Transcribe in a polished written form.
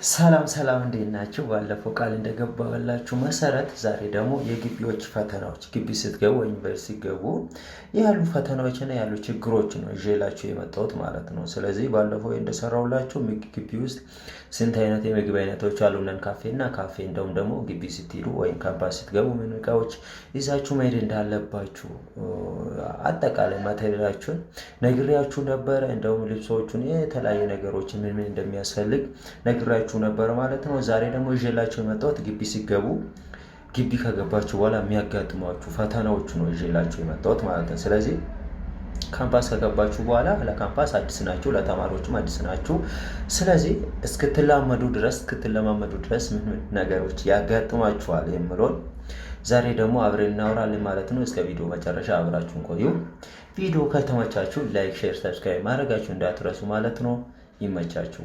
ሰላም እንዴት ናችሁ? ባለፈው ቃል እንደገባላችሁ መሰረት ዛሬ ደግሞ የግቢዎች ፈተናዎች ግቢ ስትገቡ ወይ ዩኒቨርሲቲ ስትገቡ ያሉ ፈተናዎችና ያሉ ችግሮች ነው ይዤላችሁ የመጣሁት ማለት ነው። ስለዚህ ባለፈው እንደሰራሁላችሁ ግቢ ውስጥ ስንት አይነት የምግብ አይነቶች አሉ ነን ካፌና ካፌ እንደውም ደግሞ ግቢ ስትሄዱ ወይም ካምፓስ ስትገቡ ምን እቃዎች ይዛችሁ መሄድ እንዳለባችሁ አጠቃላይ ማቴሪያላችሁን ነግሬያችሁ ነበረ። እንደውም ልብሶቹን የተለያዩ ነገሮችን ምን እንደሚያስፈልግ ነግሬያችሁ ነበር ማለት ነው። ዛሬ ደግሞ ይዤላችሁ የመጣሁት ግቢ ሲገቡ ግቢ ከገባችሁ በኋላ የሚያጋጥሟችሁ ፈተናዎች ነው ይዤላችሁ የመጣሁት ማለት ነው። ስለዚህ ካምፓስ ከገባችሁ በኋላ ለካምፓስ አዲስ ናችሁ፣ ለተማሪዎችም አዲስ ናችሁ። ስለዚህ እስክትለማመዱ ድረስ ምን ነገሮች ያጋጥማችኋል የምለውን ዛሬ ደግሞ አብረን እናወራለን ማለት ነው። እስከ ቪዲዮ መጨረሻ አብራችሁን ቆዩ። ቪዲዮ ከተመቻችሁ ላይክ፣ ሼር፣ ሰብስክራይብ ማድረጋችሁ እንዳትረሱ ማለት ነው። ይመቻችሁ።